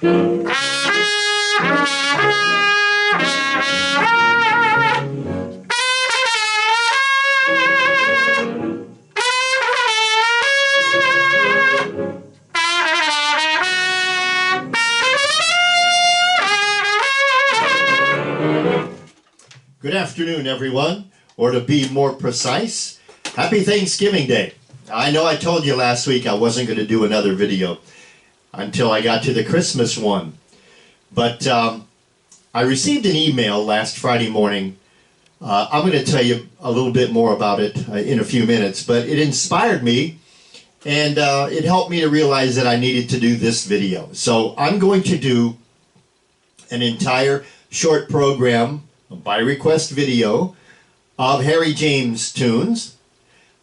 Good afternoon, everyone, or to be more precise, Happy Thanksgiving Day. I know I told you last week I wasn't going to do another video until I got to the Christmas one, but I received an email last Friday morning. I'm going to tell you a little bit more about it in a few minutes, but it inspired me and it helped me to realize that I needed to do this video. So I'm going to do an entire short program by request video of Harry James tunes.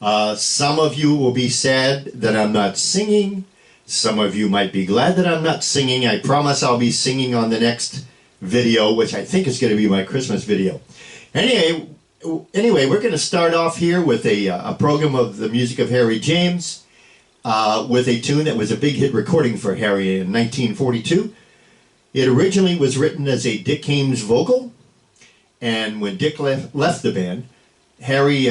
Some of you will be sad that I'm not singing. Some of you might be glad that I'm not singing. I promise I'll be singing on the next video, which I think is going to be my Christmas video. Anyway, we're going to start off here with a program of the music of Harry James with a tune that was a big hit recording for Harry in 1942. It originally was written as a Dick Haymes vocal. And when Dick left the band, Harry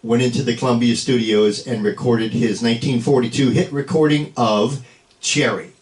went into the Columbia Studios and recorded his 1942 hit recording of Cherry.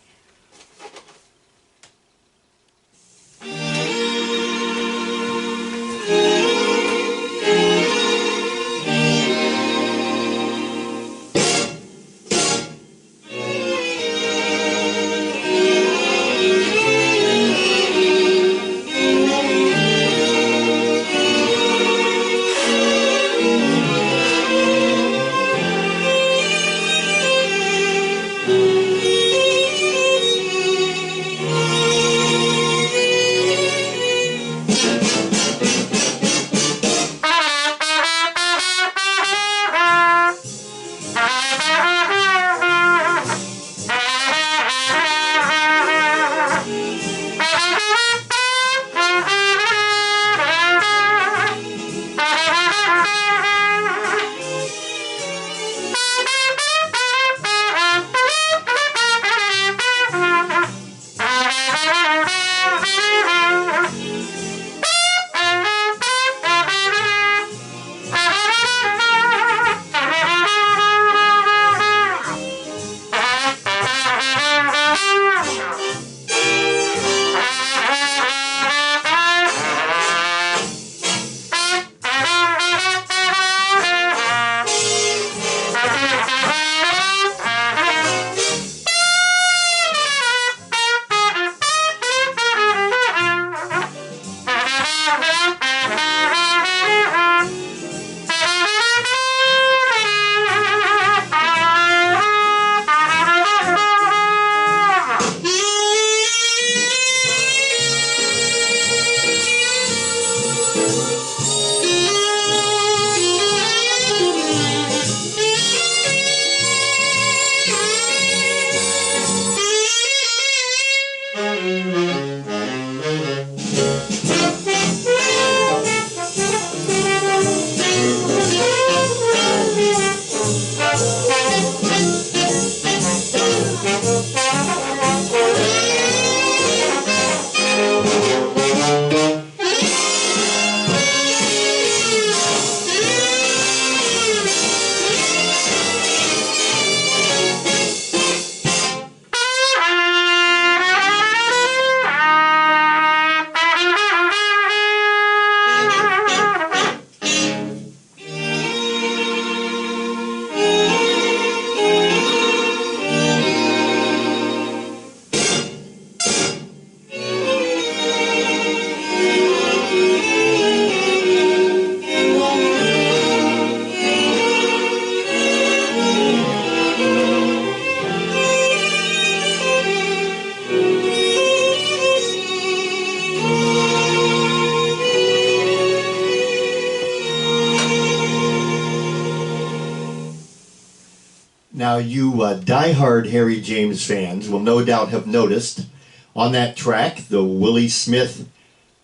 Now, you diehard Harry James fans will no doubt have noticed on that track the Willie Smith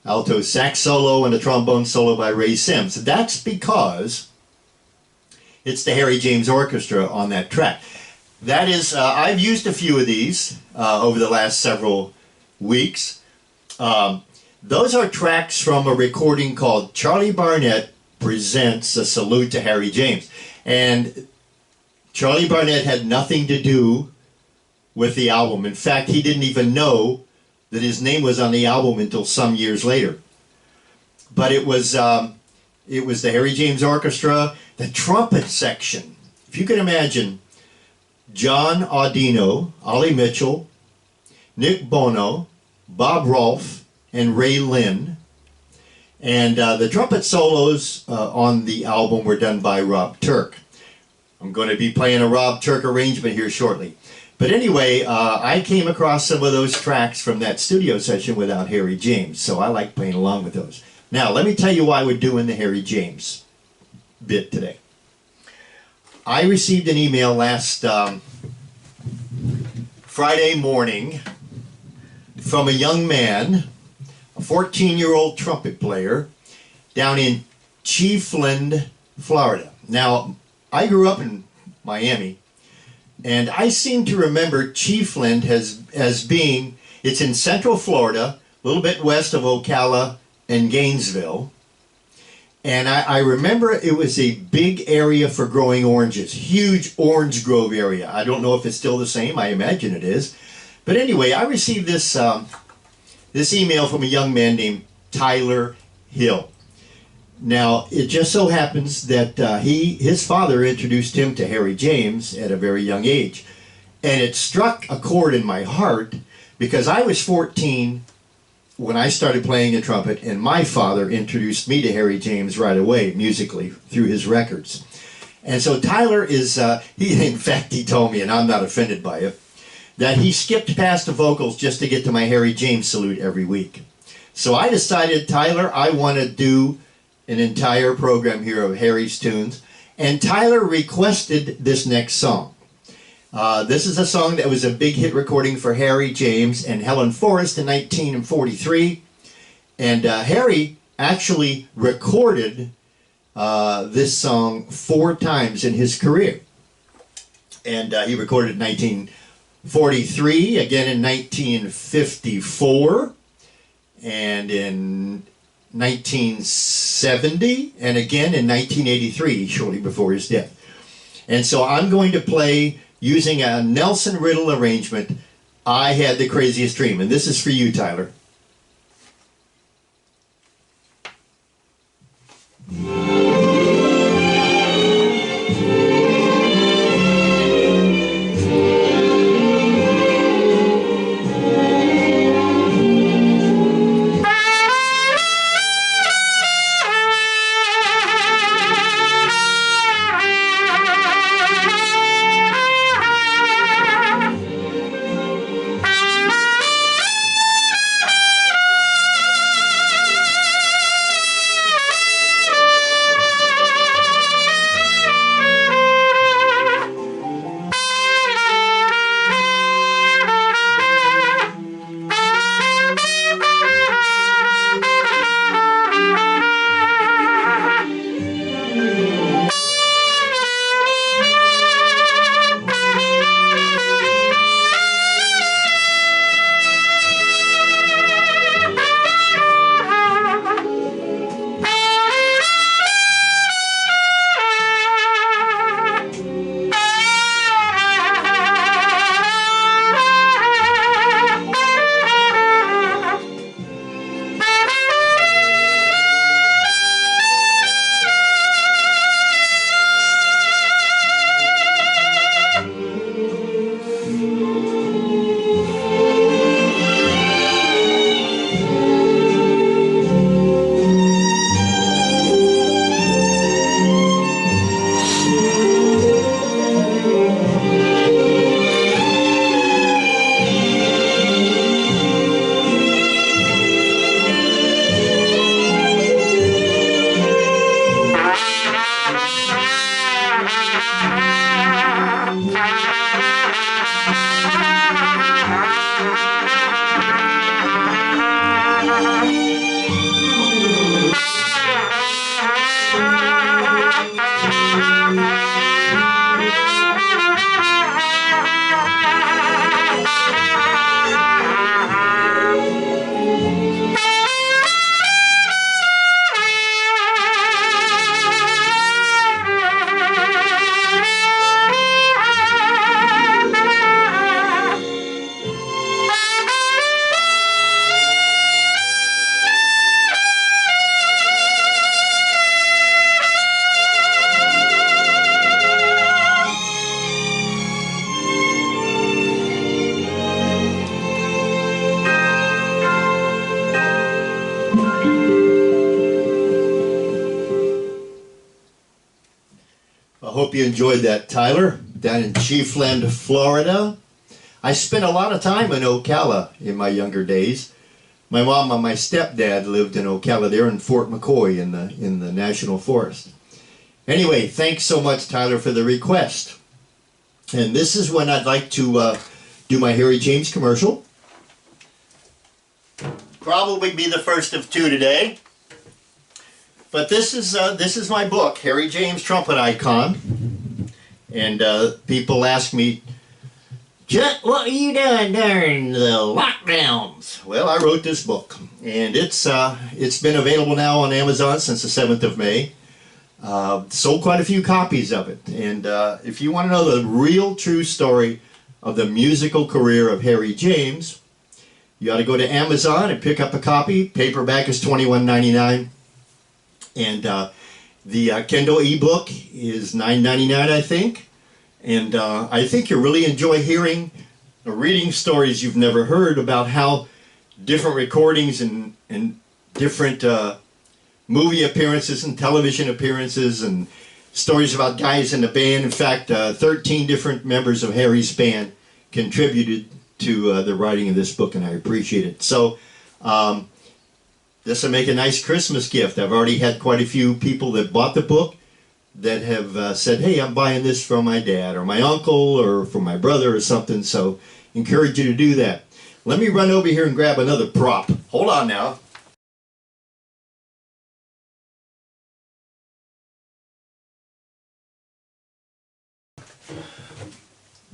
alto sax solo and a trombone solo by Ray Sims. That's because it's the Harry James Orchestra on that track. That is, I've used a few of these over the last several weeks. Those are tracks from a recording called Charlie Barnett Presents a Salute to Harry James. And Charlie Barnett had nothing to do with the album. In fact, he didn't even know that his name was on the album until some years later. But it was the Harry James Orchestra, the trumpet section. If you can imagine, John Audino, Ollie Mitchell, Nick Bono, Bob Rolfe, and Ray Lynn. And the trumpet solos on the album were done by Rob Turk. I'm going to be playing a Rob Turk arrangement here shortly. But anyway, I came across some of those tracks from that studio session without Harry James, so I like playing along with those. Now, let me tell you why we're doing the Harry James bit today. I received an email last Friday morning from a young man, a 14-year-old trumpet player down in Chiefland, Florida. Now, I grew up in Miami, and I seem to remember Chiefland as being, it's in central Florida, a little bit west of Ocala and Gainesville. And I remember it was a big area for growing oranges, huge orange grove area. I don't know if it's still the same, I imagine it is. But anyway, I received this, this email from a young man named Tyler Hill. Now, it just so happens that his father introduced him to Harry James at a very young age. And it struck a chord in my heart because I was 14 when I started playing the trumpet, and my father introduced me to Harry James right away, musically, through his records. And so Tyler is, in fact, he told me, and I'm not offended by it, that he skipped past the vocals just to get to my Harry James salute every week. So I decided, Tyler, I want to do an entire program here of Harry's tunes, and Tyler requested this next song. This is a song that was a big hit recording for Harry James and Helen Forrest in 1943, and Harry actually recorded this song 4 times in his career. And he recorded it in 1943, again in 1954, and in 1970, and again in 1983, shortly before his death. And so I'm going to play, using a Nelson Riddle arrangement, I Had the Craziest Dream. And this is for you, Tyler. hope you enjoyed that, Tyler, down in Chiefland, Florida. I spent a lot of time in Ocala in my younger days. My mom and my stepdad lived in Ocala. They're in Fort McCoy in the National Forest. Anyway, thanks so much, Tyler, for the request. And this is when I'd like to do my Harry James commercial. Probably be the first of two today. But this is my book, Harry James Trumpet Icon. And people ask me, Chuck, what are you doing during the lockdowns? Well, I wrote this book, and it's been available now on Amazon since the 7th of May. Sold quite a few copies of it. And if you want to know the real true story of the musical career of Harry James, you ought to go to Amazon and pick up a copy. Paperback is $21.99. And the Kindle ebook is $9.99, I think. And I think you'll really enjoy hearing or reading stories you've never heard about how different recordings and different movie appearances and television appearances and stories about guys in the band. In fact, 13 different members of Harry's band contributed to the writing of this book, and I appreciate it. So this will make a nice Christmas gift. I've already had quite a few people that bought the book that have said, hey, I'm buying this from my dad or my uncle or from my brother or something, so encourage you to do that. Let me run over here and grab another prop. Hold on now.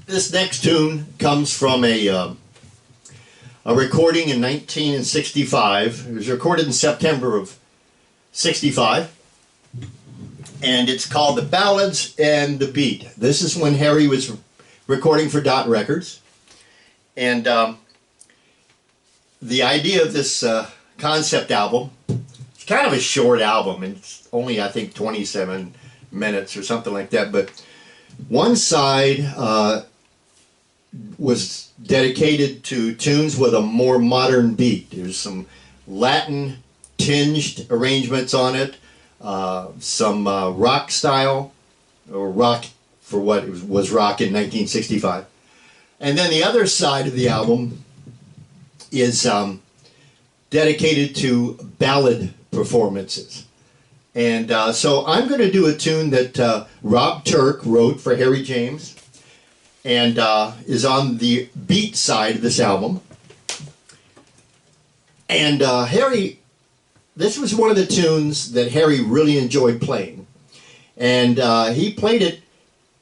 This next tune comes from a recording in 1965. It was recorded in September of 65. And it's called The Ballads and the Beat. This is when Harry was recording for Dot Records. And the idea of this concept album, it's kind of a short album. It's only, I think, 27 minutes or something like that. But one side was dedicated to tunes with a more modern beat. There's some Latin tinged arrangements on it, some rock style, or rock for what it was rock in 1965. And then the other side of the album is dedicated to ballad performances. And so I'm going to do a tune that Rob Turk wrote for Harry James, and is on the beat side of this album. And Harry, this was one of the tunes that Harry really enjoyed playing. And he played it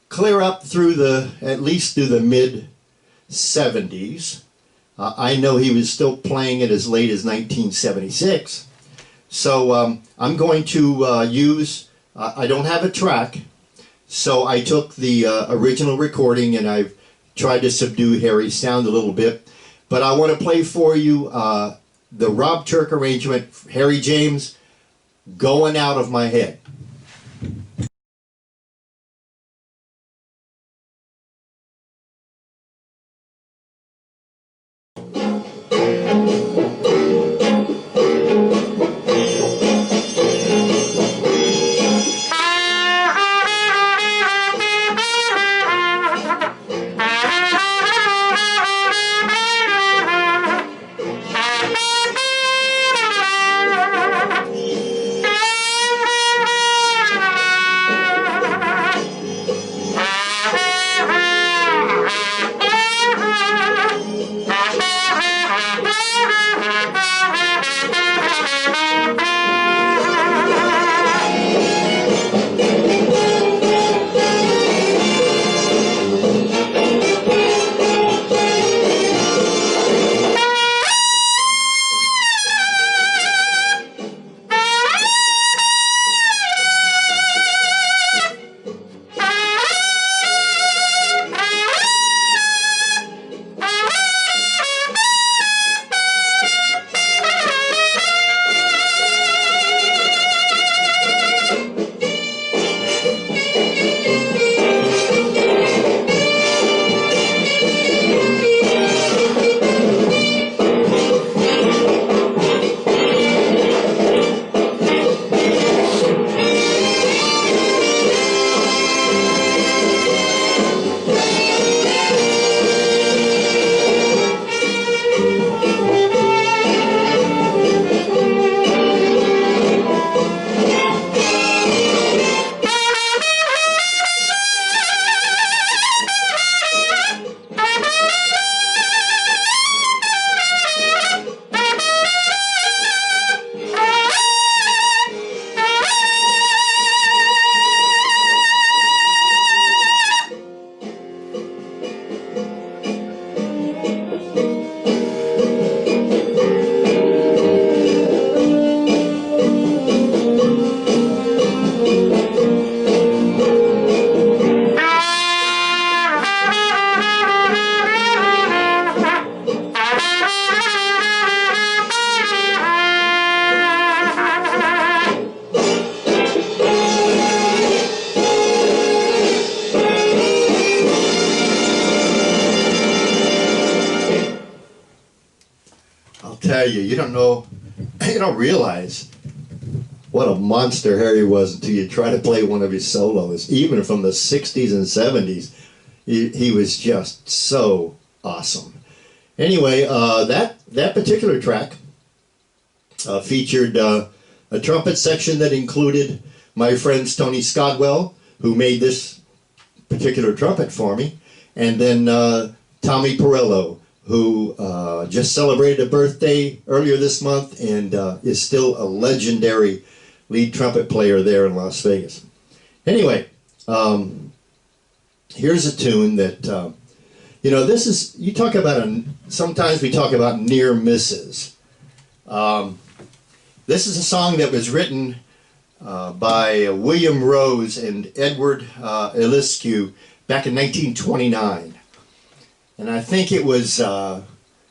clear up through at least through the mid-70s. I know he was still playing it as late as 1976. So I'm going to use, I don't have a track, so I took the original recording and I've tried to subdue Harry's sound a little bit. But I want to play for you the Rob Turk arrangement, Harry James, Going Out of My Head. tell you, you don't realize what a monster Harry was until you try to play one of his solos. Even from the 60s and 70s, he was just so awesome. Anyway, that particular track featured a trumpet section that included my friends Tony Scodwell, who made this particular trumpet for me, and then Tommy Perillo, who just celebrated a birthday earlier this month and is still a legendary lead trumpet player there in Las Vegas. Anyway, here's a tune that, this is, you talk about, sometimes we talk about near misses. This is a song that was written by William Rose and Edward Eliscu back in 1929. And I think it was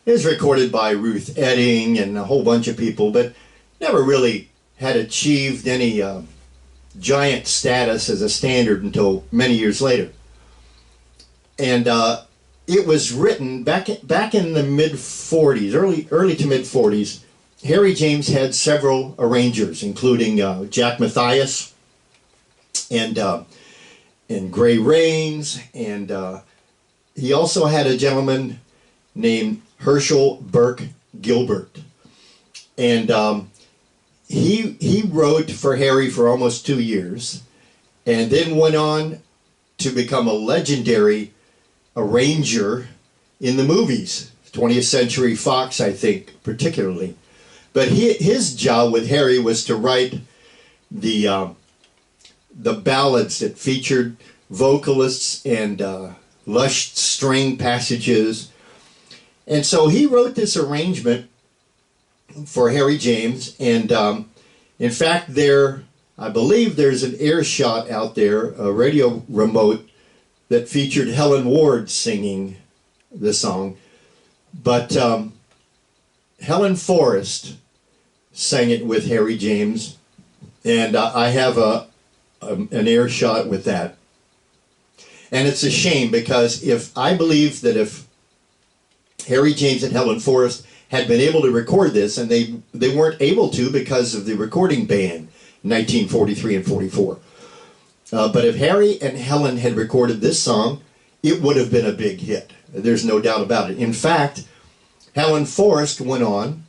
recorded by Ruth Edding and a whole bunch of people, but never really had achieved any giant status as a standard until many years later. And it was written back in the mid-40s, early to mid-40s. Harry James had several arrangers, including Jack Mathias and Gray Rains, and he also had a gentleman named Herschel Burke Gilbert. And he wrote for Harry for almost 2 years, and then went on to become a legendary arranger in the movies, 20th Century Fox, I think, particularly. But his job with Harry was to write the ballads that featured vocalists and lush string passages. And so he wrote this arrangement for Harry James, and in fact I believe there's an air shot out there, a radio remote, that featured Helen Ward singing the song. But Helen Forrest sang it with Harry James, and I have an air shot with that. And it's a shame, because I believe that if Harry James and Helen Forrest had been able to record this, and they weren't able to because of the recording ban in 1943 and 44. But if Harry and Helen had recorded this song, it would have been a big hit. There's no doubt about it. In fact, Helen Forrest went on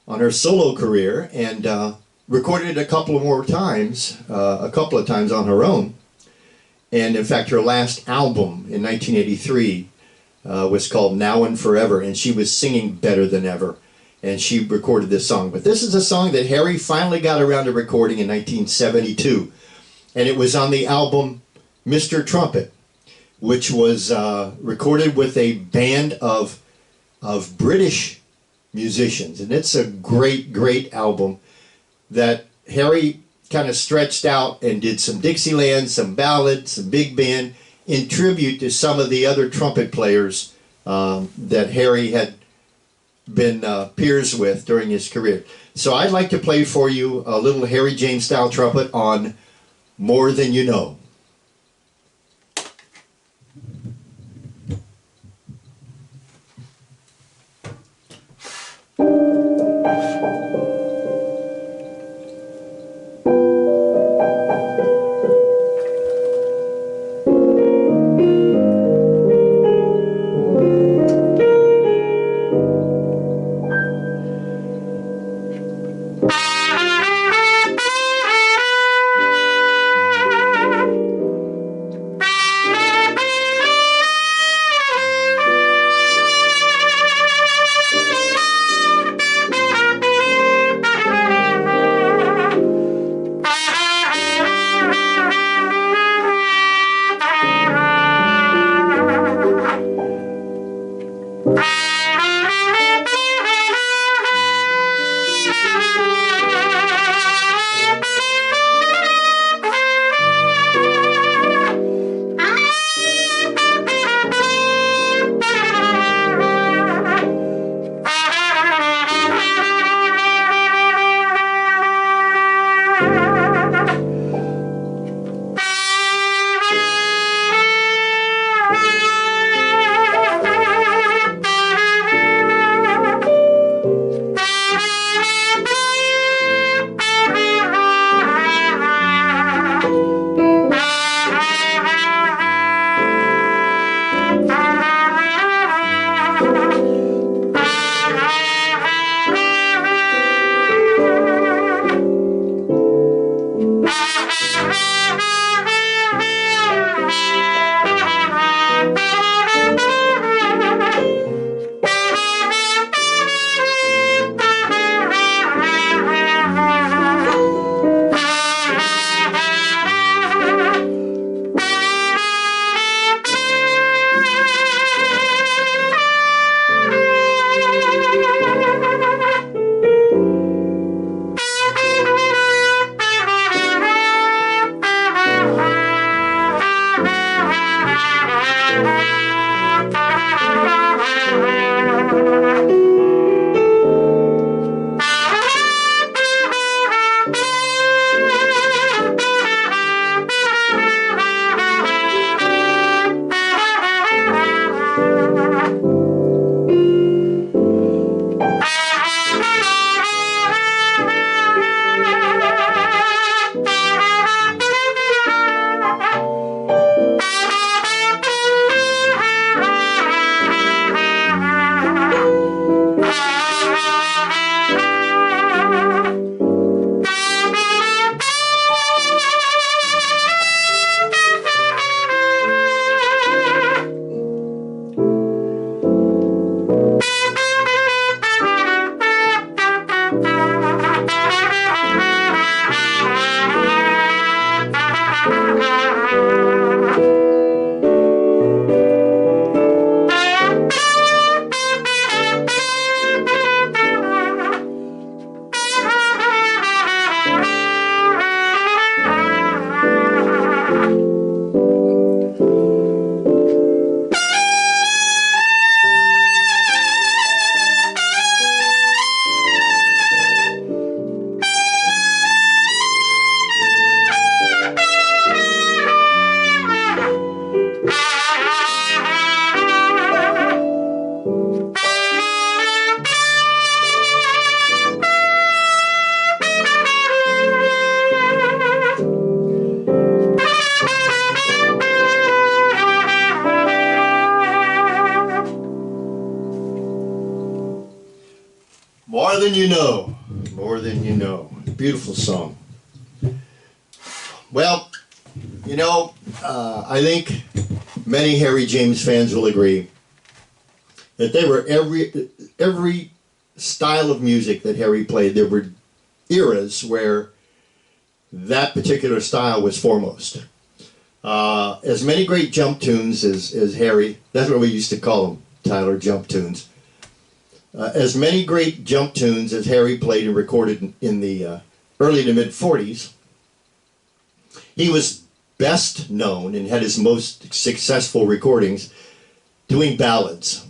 her solo career and recorded it a couple of times on her own. And in fact, her last album in 1983 was called Now and Forever, and she was singing better than ever. And she recorded this song. But this is a song that Harry finally got around to recording in 1972. And it was on the album Mr. Trumpet, which was recorded with a band of British musicians. And it's a great, great album that Harry kind of stretched out and did some Dixieland, some ballads, some big band, in tribute to some of the other trumpet players that Harry had been peers with during his career. So I'd like to play for you a little Harry James style trumpet on More Than You Know. More Than You Know. More Than You Know. Beautiful song. Well, you know, I think many Harry James fans will agree that there were every style of music that Harry played, there were eras where that particular style was foremost. As many great jump tunes as Harry, that's what we used to call them, Tyler, jump tunes. As many great jump tunes as Harry played and recorded in the early to mid 40s, he was best known and had his most successful recordings doing ballads.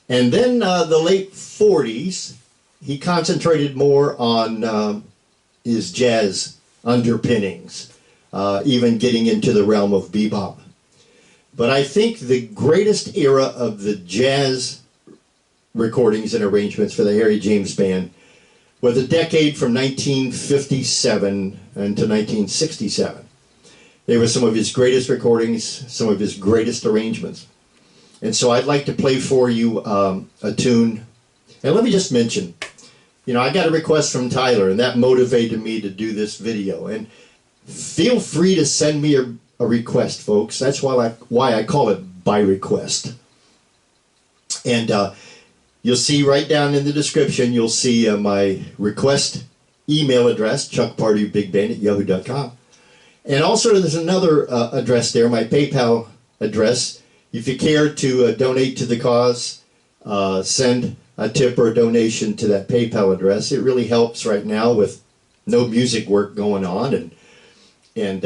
And then the late 40s, he concentrated more on his jazz underpinnings, even getting into the realm of bebop. But I think the greatest era of the jazz recordings and arrangements for the Harry James Band was the decade from 1957 to 1967. They were some of his greatest recordings, some of his greatest arrangements. And so I'd like to play for you a tune. And let me just mention, you know, I got a request from Tyler, and that motivated me to do this video. And feel free to send me a request, folks. That's why I call it by request. And you'll see right down in the description, you'll see my request email address, chuckparduebigband@yahoo.com. And also there's another address there, my PayPal address. If you care to donate to the cause, send a tip or a donation to that PayPal address. It really helps right now with no music work going on. And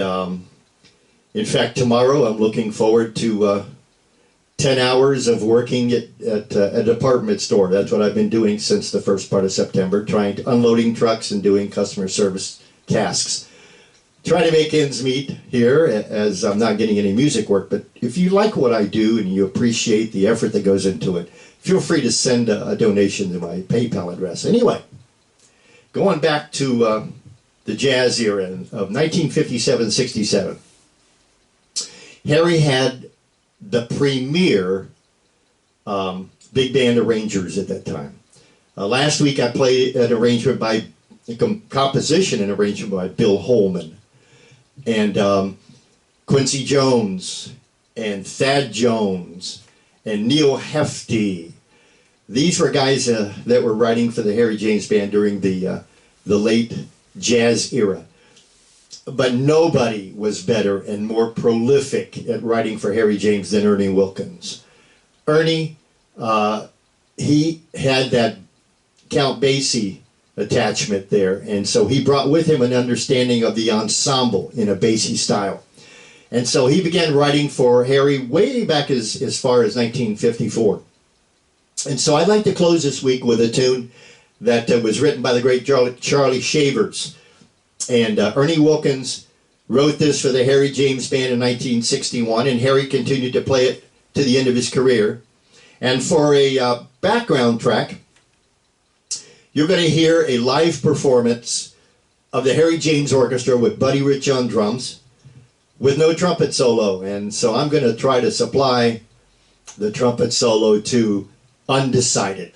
in fact, tomorrow I'm looking forward to 10 hours of working at a department store. That's what I've been doing since the first part of September, unloading trucks and doing customer service tasks. Trying to make ends meet here as I'm not getting any music work, but if you like what I do and you appreciate the effort that goes into it, feel free to send a donation to my PayPal address. Anyway, going back to the jazz era of 1957-67, Harry had the premier big band arrangers at that time. Last week I played an arrangement by, composition and arrangement by Bill Holman. And Quincy Jones and Thad Jones and Neil Hefti. These were guys that were writing for the Harry James Band during the late jazz era. But nobody was better and more prolific at writing for Harry James than Ernie Wilkins. Ernie, he had that Count Basie attachment there, and so he brought with him an understanding of the ensemble in a Basie style. And so he began writing for Harry way back as far as 1954. And so I'd like to close this week with a tune that was written by the great Charlie Shavers. And Ernie Wilkins wrote this for the Harry James Band in 1961, and Harry continued to play it to the end of his career. And for a background track, you're going to hear a live performance of the Harry James Orchestra with Buddy Rich on drums, with no trumpet solo. And so I'm going to try to supply the trumpet solo to Undecided.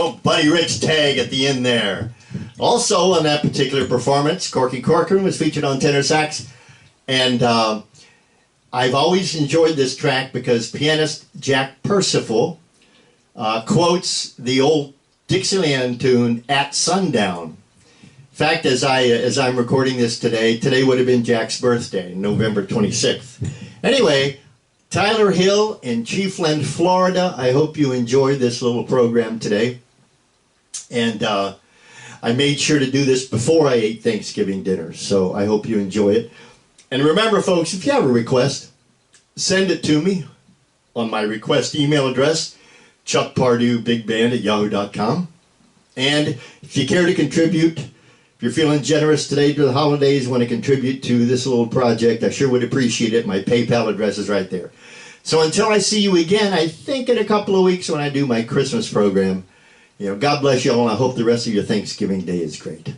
Oh, Buddy Rich tag at the end there. Also on that particular performance, Corky Corcoran was featured on tenor sax. And I've always enjoyed this track because pianist Jack Percival quotes the old Dixieland tune At Sundown. In fact, as I'm recording this today would have been Jack's birthday, November 26th. Anyway, Tyler Hill in Chiefland, Florida. I hope you enjoyed this little program today. And I made sure to do this before I ate Thanksgiving dinner, so I hope you enjoy it. And remember, folks, if you have a request, send it to me on my request email address, chuckparduebigband@yahoo.com. And if you care to contribute, if you're feeling generous today to the holidays, want to contribute to this little project, I sure would appreciate it. My PayPal address is right there. So until I see you again, I think in a couple of weeks when I do my Christmas program, God bless you all, and I hope the rest of your Thanksgiving day is great.